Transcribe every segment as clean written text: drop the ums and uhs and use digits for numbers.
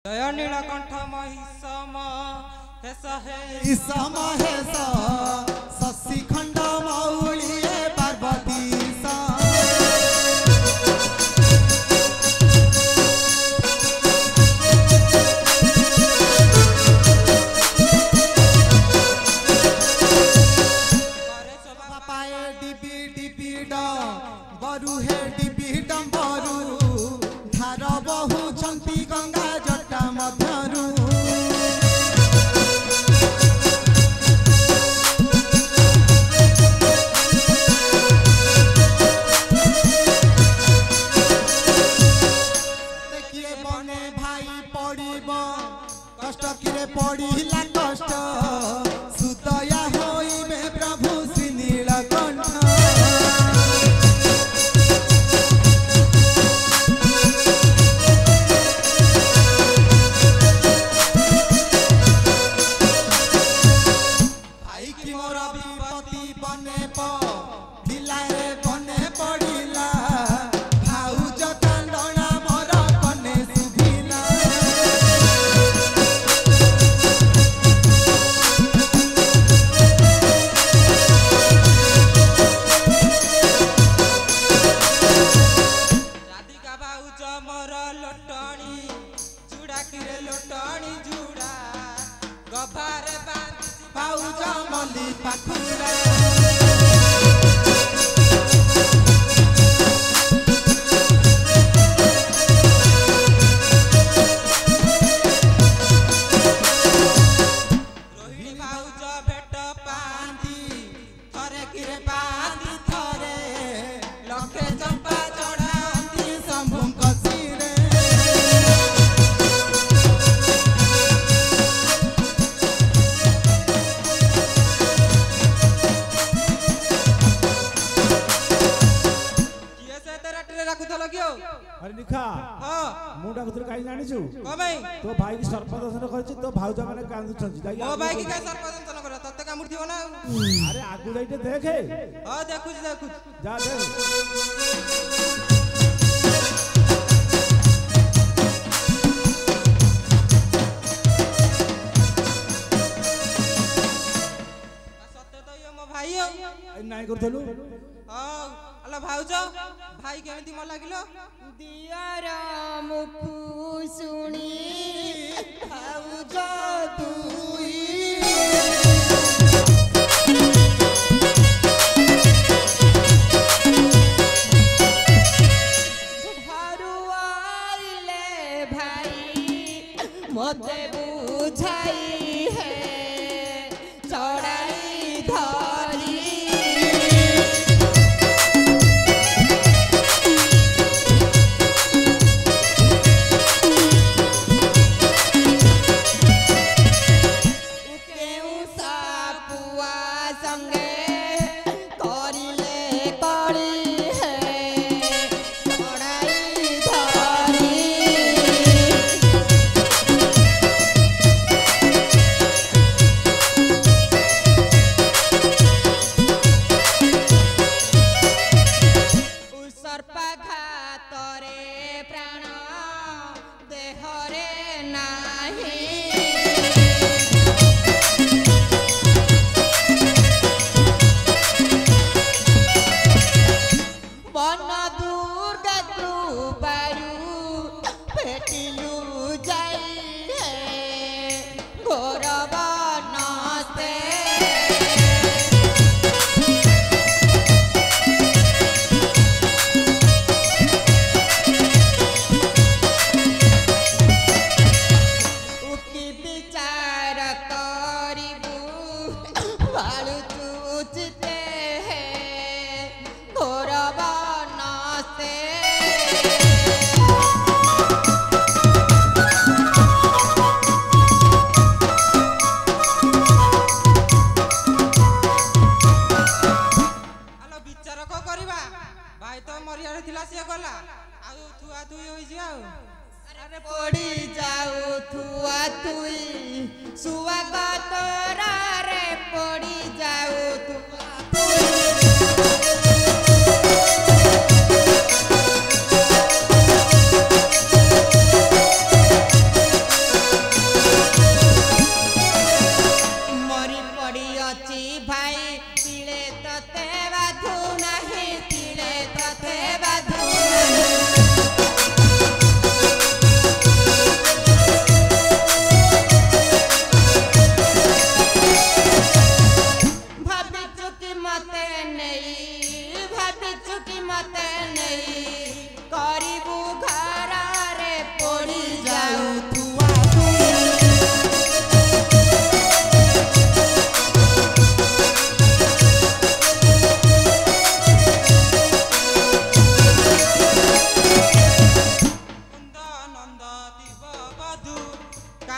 जय नीलकंठ महिषम शशि खंड मौली पार्वती पाए डिबी डिबी बरु हे डिबी डम्बरू धार बहु चंपी गंगा जटा मध्यरू किए बने भाई पड़ब कष्ट किए पड़िला कष्ट सुदया होइबे प्रभु श्री नीलकंठ भाई की मोर विपत्ति बने ढिलाए बने पड़िला भाउज कांदना मोर कने सुभिला राधिका भाउज मोर लोटणी चूड़ा किरे लोटणी जुड़ा गभारे बांधी भाउज मल्ली पाखुरा रोहिणी भाउज भेट पांधी थरे किरे पांधी थरे लखे चंपा चढ़ाती शंभु कसीरे किए से तेरा ट्रे रखुथल कियो अरे निखा हां मुंडा कुतर काई जानिछु को भाई तो भाई की सर्पदर्शन करछि तो भाउजा माने कांदुछंछि जाई मो भाई की का सर्पदंशन कर तते कामुर दियो ना अरे आगु जाइते देखे हां देखुछ जा देख सत्य तो ये मो भाई हो ए नाइ करथलु हां अल्ला भाउज भाई केमिति म लागिलो दियर मुखु शुणी भाउज तुई घरु आइले भाई मते बुझाई है चढ़ाई धरी केउ सापुआ संगे करिले करी है चढ़ाई धरी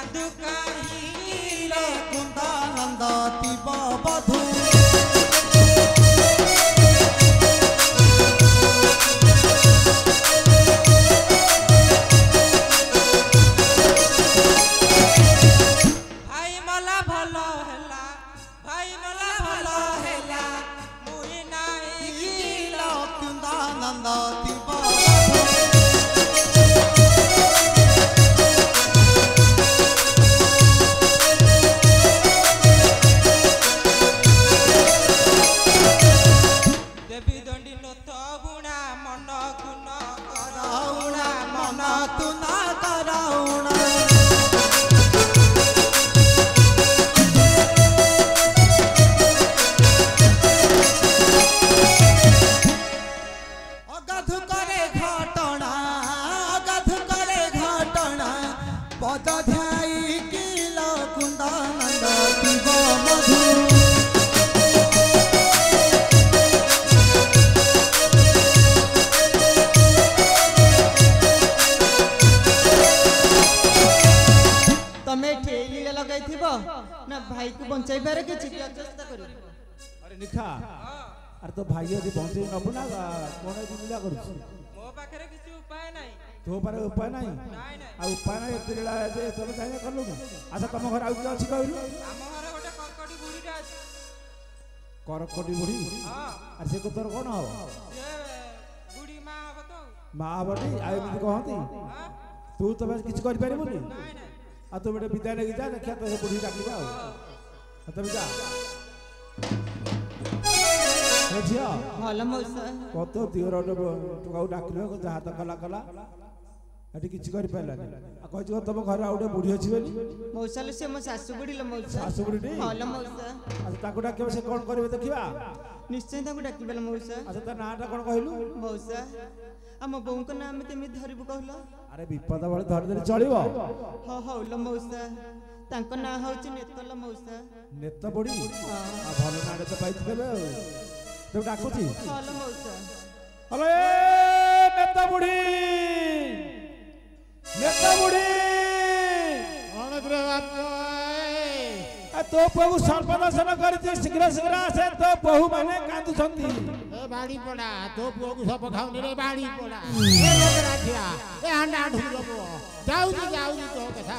କାନ୍ଦୁ କାହିଁକି ଲୋ କୁନ୍ଦାନନ୍ଦ ଥିବ ବଧୁ ଭାଇ ମଲା ଭଲ ହେଲା ଭାଇ ମଲା ଭଲ ହେଲା ମୁଇଁ ନାହିଁ କିଲୋ କୁନ୍ଦାନନ୍ଦ ଥିବ ଦେବୀ ଦଣ୍ଡି ନଥ ବୁଣା ମନକୁ ନ କରାଉଣା ମନ ତୁ ନା କରାଉଣା ଅଗାଧୁ କରେ ଘଟଣା ଅଗାଧୁ କରେ ଘଟଣା ପଦ ଧ୍ୟାଇ କିଲୋ କୁନ୍ଦାନନ୍ଦ ଥିବ ମଧୁ ତମେ ଠେଲିଲେ ଲଗାଇଥିବ ନା ଭାଇକୁ ବଞ୍ଚାଇ ପାରେ କିଛି ବ୍ୟବସ୍ଥା କରିବ अरे निखा अरे तो भाई यदि बंचे नबु ना कोन एति लीला करू ମୋ ପାଖରେ କିଛି ଉପାୟ ନାହିଁ तो पर उपाय नाही ନାଇଁ ନାଇଁ आ उपाय नाही एतिला जे तोर जाय करलु अच्छा तुम घर आउ कि अछि कहलु ଆମ ଘରେ ଗୋଟେ କର୍କଟି ବୁଢ଼ୀଟା ଅଛି करकटी बुढ़ी ହଁ अरे से को तोर कोन हो ସେ ବୁଢ଼ୀ ମା ହବ ତ मां बडी आ एमि कहती ହଁ तू तो बस किछ कर पारिबुनी ନାଇଁ ନାଇଁ आ तू बेटे विद्या लेके जा देखिया तो बुढ़ी डाकिबा आ तब जा अरे झिया ଭଲ ମଉସା কত দিওর টুকাউ ডাকিলো যাহা তো কলা কলা এটি কিছু করি পাইলানি আর কইছো তম ঘরে আউটে বুড়ি ଅଛି বলি ମଉସା ଲୋ ସେ ମୋ ଶାଶୁ ବୁଢୀ ଲୋ ମଉସା ଶାଶୁ ବୁଢ଼ୀଟି ଭଲ ମଉସା ଆଚ୍ଛା ତାକୁ ଡାକିବ ସେ କଣ କରିବେ ଦେଖିବା ନିଶ୍ଚୟ ତାଙ୍କୁ ଡାକିବେ ଲୋ ମଉସା ଆଚ୍ଛା ତା ନାଁଟା କଣ କହିଲୁ ମଉସା ଆମ ବୋଉଙ୍କ ନାଁ ଆମେ କେମିତି ଧରିବୁ କହିଲ ଆରେ ବିପଦ ବେଳେ ଧରିଦେଲେ ଚଳିବ ହଉ ଲୋ ମଉସା ତାଙ୍କ ନାଁ ହଉଛି ନେତ ଲୋ ମଉସା ନେତ ବୁଢ଼ୀ ଆଉ ଭଲ ନାଁଟେ ତ ପାଇଥିବେ ଆଉ ତୁ ଡାକୁଛି ଭଲ ମଉସା ହଲୋ ଏ ନେତ ବୁଢ଼ୀ ନେତ ବୁଢ଼ୀ ତୋ ପୁଅକୁ ସର୍ବଦର୍ଶନ କରିଛି ଶୀଘ୍ର ଶୀଘ୍ର ଆସେ ତୋ ବୋହୂ ମାନେ କାନ୍ଦୁଛନ୍ତି ए बाड़ी पड़ा तो पुओ को सब खाऊनी रे बाड़ी पड़ा ए लोकरा थिया ए अंडा ढुलो पुओ जाऊ तो कथा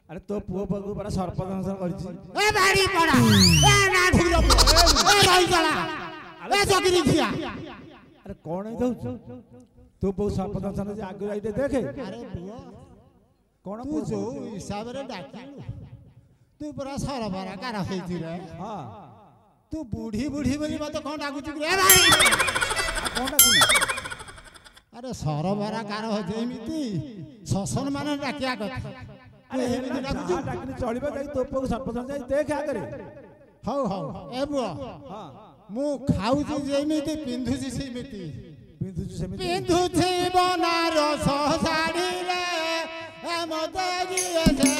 ଆରେ ତୋ ପୁଅ ପାଖକୁ ପରା ସରପଞ୍ଚ କରିଛି। ଏ ବାଡ଼ି ପଡ଼ା ଏ ନା ଢୁକିର ପୁଅ ଏ ରହିଗଲା ଏ ଚକିରି ଖିଆ। ଆରେ କଣ ହେଇଯାଉଛୁ ତୋ ପୁଅ ସରପଞ୍ଚ ଯେ ଆଗରୁ ଏଇଟା ଦେଖେ। ଆରେ ପୁଅ କଣ ତୁ ଯୋଉ ହିସାବରେ ଡାକିଲୁ ତୁ ପୁରା ସରବରା କାର ହେଇଛୁ ରେ। ହଁ ତୁ ବୁଢୀ ବୁଢୀ ବୋଲି ମତେ କଣ ଡାକୁଛୁ କି? ଏ ବାଡ଼ି କଣ ଡାକୁଛୁ? ଆରେ ସରବରା କାର ହଉଛି ଏମିତି ଶାସନ ମାନେ ଡାକିବା କଥା। ଆରେ ଏମିତି ଡାକୁଛୁ ଡାକିଲେ ଚଳିବ। ଯାଇ ତୋ ପୁଅକୁ ସରପଞ୍ଚ ଯାଇ ଦେଖେ ଆଗରେ। ହଉ ହଉ ଏ ପୁଅ ହଁ ମୁଁ ଖାଉଛି ଯେମିତି ପିନ୍ଧୁଛି ସେମିତି ପିନ୍ଧୁଛୁ ସେମିତି। ପିନ୍ଧୁଛି ବନାରସ ଶାଢ଼ୀରେ ଏ ମତେ ଗିଏছে।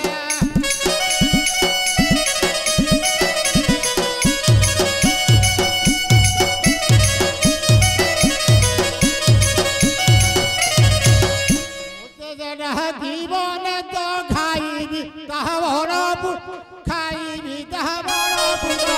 জীবনে তো খাইবি তাহা বড় খাইবি তাহা বড় পুত।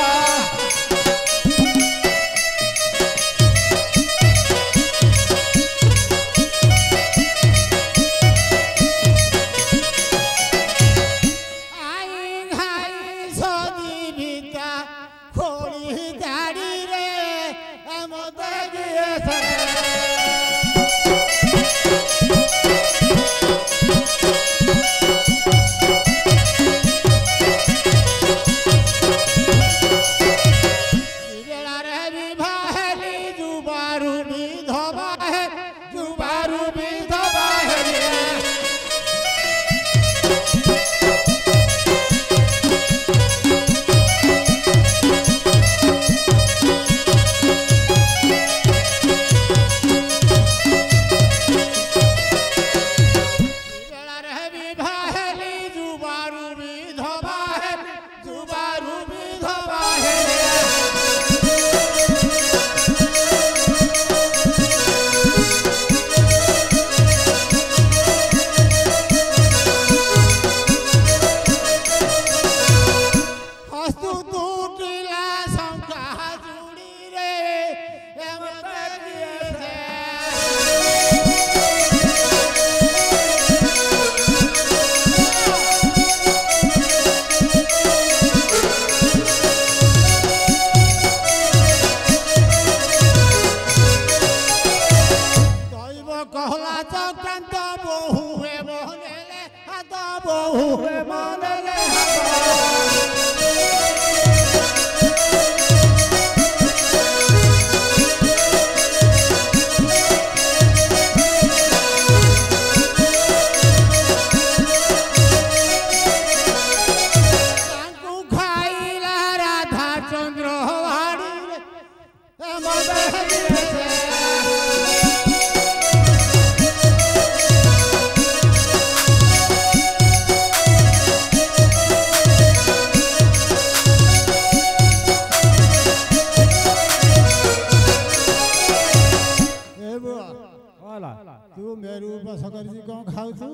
तू मेरू बस करजी कोन खाउछु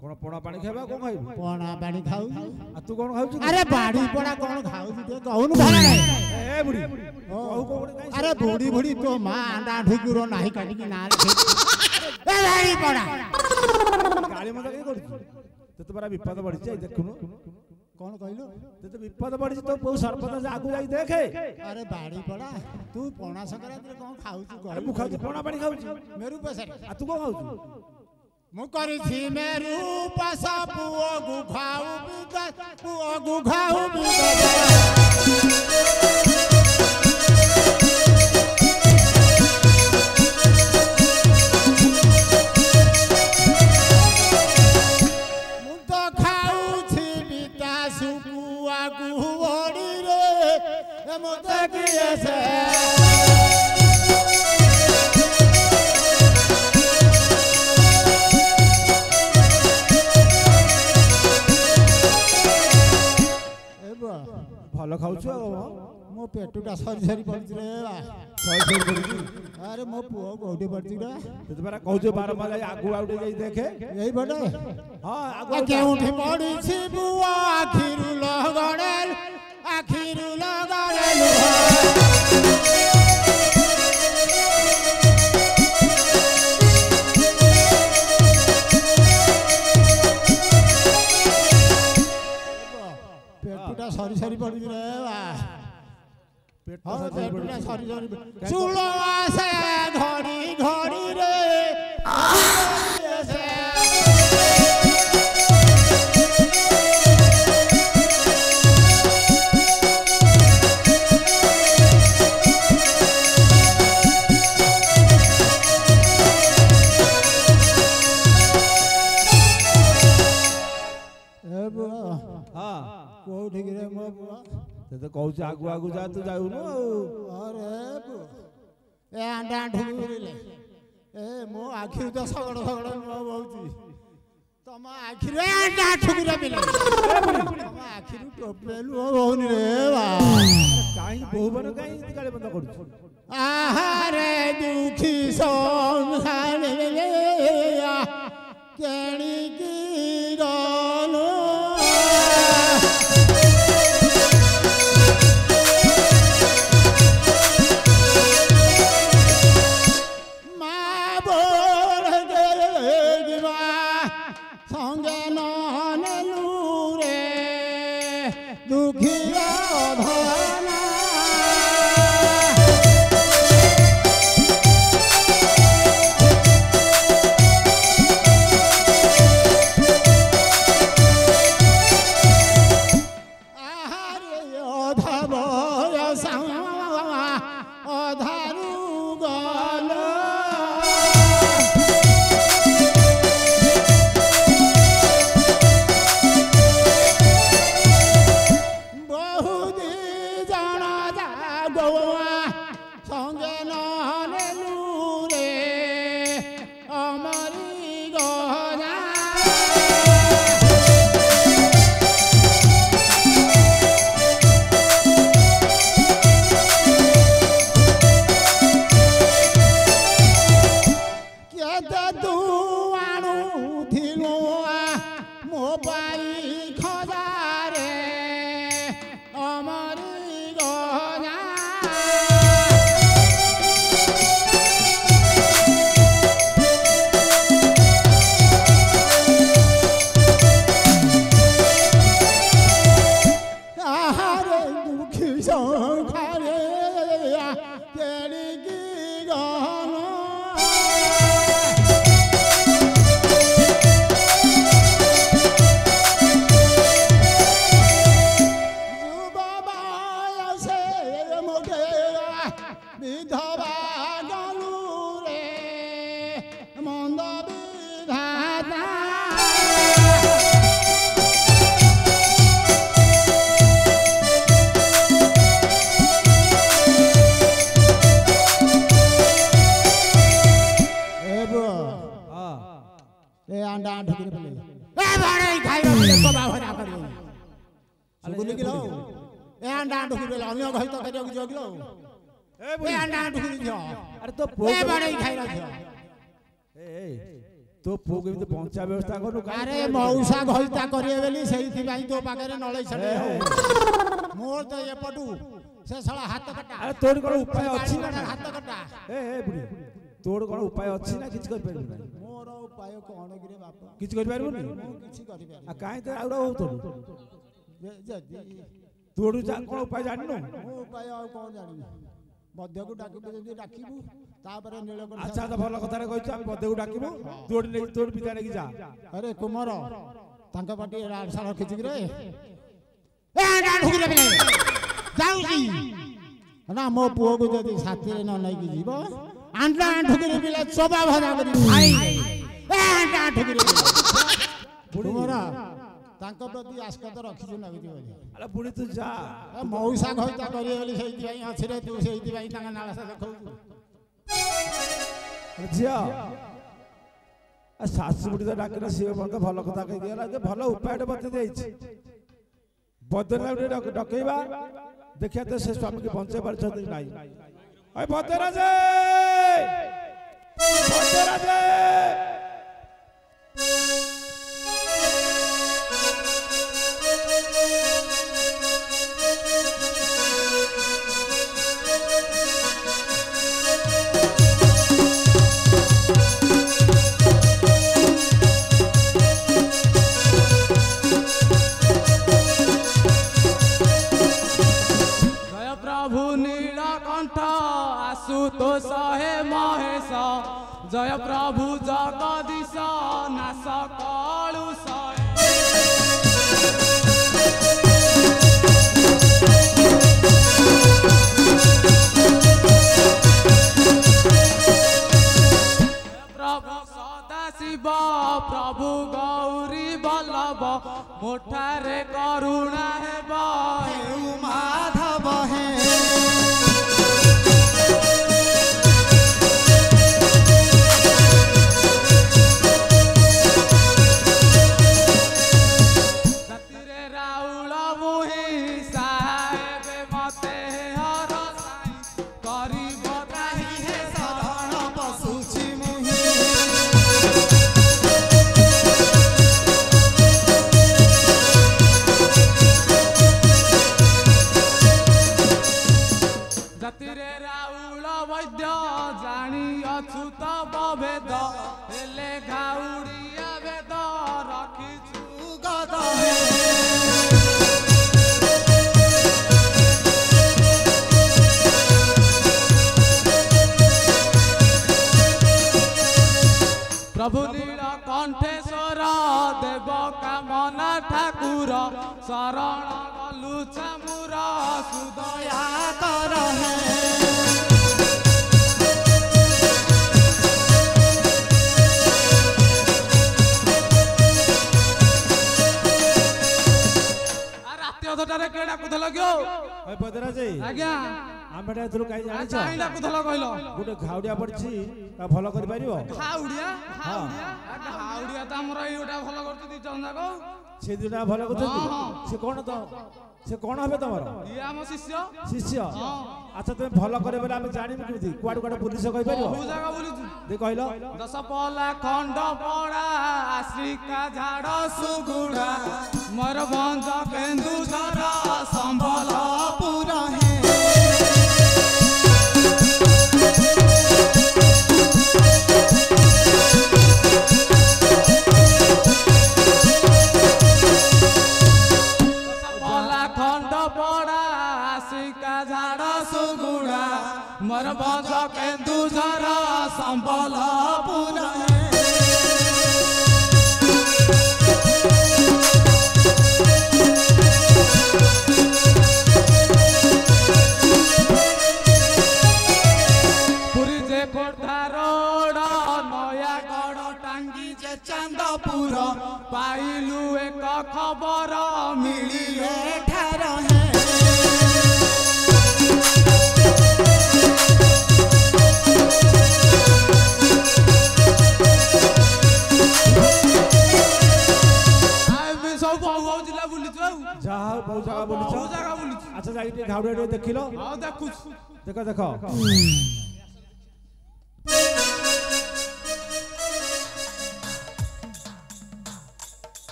कोन पोणा पानी खाबा कोन खाइबू पोणा पानी खाउछु आ तू कोन खाउछु अरे बाड़ी पोणा कोन खाउछु ते कहून भला ए बुढ़ी कहू को बुढ़ी अरे बुढ़ी बुढ़ी तो मां अंडा ढुकुरो नाही काटी की नाल ए बाड़ी पोणा गाली मत के करछु ते तो बड़ा विपद बढ़ी जाई देखुनु कौन कहलो ते तो विपद बढ़ी तो बहु सरपंच आगु जाई देखे अरे बाड़ी पोणा तू पोणा संक्रांति रे कोन खाउछु अरे मु खाउछु पोणा पानी खाउछु मेरू पसरे आ तू कोन खाउछु मु करिछि मेरू पासा पुओ गु खाउ बिदा पुओ गु खाउ बिदा भल खाउछु मो पेटुटा सरी सरी पड़छ रे बा सरी सरी पड़छ अरे मो पुओ गोडी पड़छ रे ते बारा कहउछु बार बार आगु आउटे जाई देखे एई बडे हां आगु केउठी पड़िछि बुआ आखिरु लगड़ेल आखिरु लगड़ेल ପଡୁଛି ରେ ବା ପେଟ ହଁ ସରି ପେଟଟା ପଡୁଛି। ସରି ସରି ସୁଲ ଆସେ ଘଡ଼ି ଘଡ଼ିରେ ହଁ କୋଉଠିକି ରେ ମୋ ପୁଅ ସେ ତ କହୁଛି ଆଗୁ ଆଗୁ ଯା ତୁ ଯାଉନୁ ଆଉ। ଆରେ ପୁଅ ଏ ଆଣ୍ଟା ଢୁକୁରିଲେ ଏ ମୋ ଆଖିରୁ ତ ସଗଡ଼ ସଗଡ଼ ଲୁହ ବହୁଛି ତମ ଆଖିରୁ ଏ ଆଣ୍ଟା ଠୁକୁରା ପିଲେ ତମ ଆଖିରୁ ଟୋପେ ଲୁହ ବହୁନି ରେ ବା କାହିଁକି ବୋହୁ ମାନେ କାହିଁକି ଏମିତି ଗାଳି ବନ୍ଦ କରୁଛୁ? ଆହାରେ ଦୁଃଖୀ ସଂସାରେ କେଣିକି ଗଲୁ तो पुओ केମିତି ପଞ୍ଚା ବ୍ୟବସ୍ଥା କରୁ? ଆରେ ମଉସା ଘଇତା କରିବେ ବୋଲି ସେଇଥିପାଇଁ ତୋ ପାଖରେ ନଳେଇ ଛଡେଇ ମୋର ତ ଏପଟୁ ସେ ଶଳା ହାତ କଟା। ଆରେ ତୋର କ'ଣ ଉପାୟ ଅଛି ନା? ହାତ କଟା ଏ ବୁଢ଼ୀ ତୋର କ'ଣ ଉପାୟ ଅଛି ନା କିଛି କରିପାରିବୁ ନା? ମୋର ଉପାୟ କ'ଣ କିରେ ବାପା? କିଛି କରିପାରିବୁନି? ମୁଁ କିଛି କରିପାରିବି। ଆଉ କାହିଁ ତ ଆଉ ହଉଥିଲୁ ଯଦି ତୋଠୁ କ'ଣ ଉପାୟ ଜାଣିନୁ? ମୁଁ ଉପାୟ ଆଉ କ'ଣ ଜାଣିବି? ବଦ୍ୟକୁ ଡାକିବୁ ଯଦି ଡାକିବୁ ତାପରେ ନୀଳକଣ୍ଠ। ଆଚ୍ଛା ତ ଭଲ କଥାରେ କହିଛୁ ଆମେ ବଦ୍ୟକୁ ଡାକିବୁ ତୋଠି ନେଇ ତୋଠି ବିଦା ନେଇକି ଯା। ଆରେ କୁମାର ତାଙ୍କ ପାଟି ରାଡ଼ଶାଳ ଖିଚିକି ରେ ଯାଉଛି ନା ମୋ ପୁଅକୁ ଯଦି ସାଥିରେ ନ ନେଇକି ଯିବ ଆଣ୍ଟା ଆଣ୍ଠୁକିରି ପିଲା ଚୋବା ଭଜା କରି କୁମାର ତାଙ୍କ ପ୍ରତି ଆସ୍କତ ରଖିଛୁ ନାଗୁଛି ବୋଲି। ଆରେ ବୁଢ଼ୀ ତୁ ଯା ମଉସା ଘଇତା କରିବେ ବୋଲି ସେଇଥିପାଇଁ ଅଛି ରେ ତୁ ସେଇଥିପାଇଁ ତାଙ୍କ ନାଳସା ଦେଖାଉଛୁ। ଝିଅ ଶାଶୁ ବୁଢ଼ୀ ତ ଡାକିଲେ ସିଏ ମଧ୍ୟ ଭଲ କଥା କହିଦିଅଲା ଯେ ଭଲ ଉପାୟଟେ ବତେଇ ଦେଇଛି। ବଦରା ଗୋଟେ ଡକେଇବା ଦେଖିବା ତ ସେ ସ୍ୱାମୀକି ବଞ୍ଚେଇ ପାରୁଛନ୍ତି ନାହିଁ। ବଦରାଜ ବଦରାଜ କଣ୍ଠ ଆଶୁତୋଷ ହେ ମହେଶ ଜୟ ପ୍ରଭୁ ଜଗଦୀଶ ନାଶ କଳୁଷ ପ୍ରଭୁ ସଦାଶିବ ପ୍ରଭୁ ଗୌରୀ ବଲ୍ଲଭ ମୋଠାରେ କରୁଣା ହେବ ହେଉ ମାଧବ ହେ ରାତିରେ ରାଉଳ ମୁହିଁ ସାହେବେ ମତେ ହର ସାଇ କରିବ ତ୍ରାହି ହେ ଶରଣ ପଶୁଛି ମୁହିଁ ଜାତିରେ ରାଉଳ ବୈଦ୍ୟ ଜାଣିଅଛୁ ତବ ଭେଦ ହେଲେ ଘାଉଡ଼ିଆ ଭେଦ ରଖିଛୁ ଗଦ ହେ ପ୍ରଭୁ ନୀଳ କଣ୍ଠେଶ୍ୱର ଦେବ କାମନା ଠାକୁର ଶରଣ ଗଲୁ ଚାମୁର ସୁଦୟା ଦୟା କର ହେ ରାତି ଅଧଟାରେ କେ ଡାକୁଥିଲ କି ଓ? ଭାଇ ବଦରାଜ ଆଜ୍ଞା ଆମେ ଏଥିରୁ କାହିଁ ଜାଣିଛ କାହିଁ ଡାକୁଥିଲ କହିଲ ଗୋଟେ ଘାଉଡିଆ ପଡିଛି ତା ଭଲ କରିପାରିବ ହାଉଡ଼ିଆ ହାଉଡ଼ିଆ ତ ଆମର ଏଇ ଗୋଟା ଭଲ କରୁଛୁ ଦି ଜଣ ଯାକ ସେ ଦୁଇଟା ଭଲ କରୁଛନ୍ତି ହଁ। ସେ କଣ ହେବେ ତମର ଇଏ ଆମ ଶିଷ୍ୟ ଶିଷ୍ୟ ଆଚ୍ଛା ତମେ ଭଲ କରିବ ବୋଲି ଆମେ ଜାଣିବୁ କେମିତି କୁଆଡେ କୁଆଡେ ବୁଲିଛ କହିପାରିବ ବହୁ ଜାଗା ବୁଲିଛୁ ଦେଇ କହିଲ ଦଶ ପଲା ଖଣ୍ଡ ପଡ଼ା ଆଶ୍ରିକା ଝାଡ଼ ସୁଗୁଡ଼ା ମୟୂରଭଞ୍ଜ କେନ୍ଦୁଝର ସମ୍ବଲ ପୁର ହେ ପଲା ଖଣ୍ଡ ପଡ଼ା ଆଶ୍ରିକା ଝାଡ଼ ସୁଗୁଡ଼ା ମୟୂରଭଞ୍ଜ କେନ୍ଦୁଝର ସମ୍ବଲ ପୁର ହେ ପୁରୀ ଯେ ଖୋର୍ଦ୍ଧା ରୋଡ଼ ନୟାଗଡ଼ ଟାଙ୍ଗି ଯେ ଚାନ୍ଦପୁର ପାଇଲୁ ଏକ ଖବର ମିଳିଲେ ଏଠାର ହେ ଆମେ ସବୁ ବହୁ ବହୁ ଜିଲ୍ଲା ବୁଲିଛୁ ଆଉ ଯାହା ହଉ ବହୁତ ଜାଗା ବୁଲିଛ ବହୁ ଜାଗା ବୁଲିଛୁ ଆଚ୍ଛା ଯାଇକି ଟିକେ ଘାଉଡିଆ ଟିକେ ଦେଖିଲ ଆଉ ଦେଖୁଛୁ ଦେଖ ଦେଖ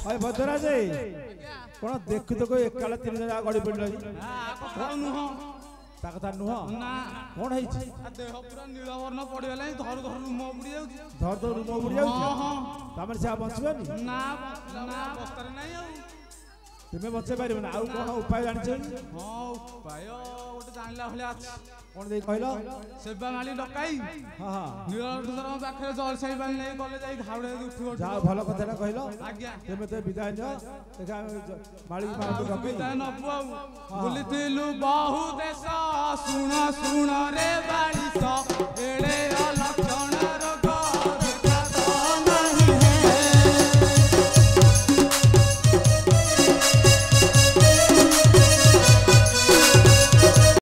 ଭାଇ ବଦରାଜ କଣ ଦେଖୁ ଦେଖୁ ଏକାଳେ ତିନି ଜଣ ଗଡି ପଡିଲ କଥା ନୁହଁ ତା କଥା ନୁହଁ ନା କଣ ହେଇଛି ଦେହ ପୁରା ନୀଳବର୍ଣ୍ଣ ପଡିଗଲାଣି ଧରୁ ଧରୁ ରୁମ ବୁଡି ଯାଉଛି ଧର ଧର ରୁମ ବୁଡି ଯାଉଛି ହଁ ହଁ ତାମାନେ ସେ ଆଉ ବଞ୍ଚିବନି ନା ନା ଅବସ୍ଥାରେ ନାହିଁ ଆଉ ତୁମେ ବଞ୍ଚେଇ ପାରିବନି ଆଉ କଣ ଉପାୟ ଜାଣିଛ ହଁ ଉପାୟ ଗୋଟେ ଜାଣିଲା ଭଳିଆ ଅଛି କଣ ଦେଇ କହିଲ ସେବା ମାଳି ଡକାଇ ହଁ ହଁ ନୀଳବର୍ଣ୍ଣ ପାଖରେ ଜଳସାଇ ପାଣି ନେଇ ଗଲେ ଯାଇ ଘାଉଡେ ଉଠି ଯାହା ଭଲ କଥାଟା କହିଲ ଆଜ୍ଞା ତୁମେ ତ ବିଦାୟ ନିଅ ଦେଖା ମାଳି ମାଳି ଡକେଇ ବିଦାୟ ନବୁ ଆଉ ବୁଲିଥିଲୁ ବହୁ ଦେଶ ଶୁଣ ଶୁଣ ରେ ବାଳିଶ ଏଳେ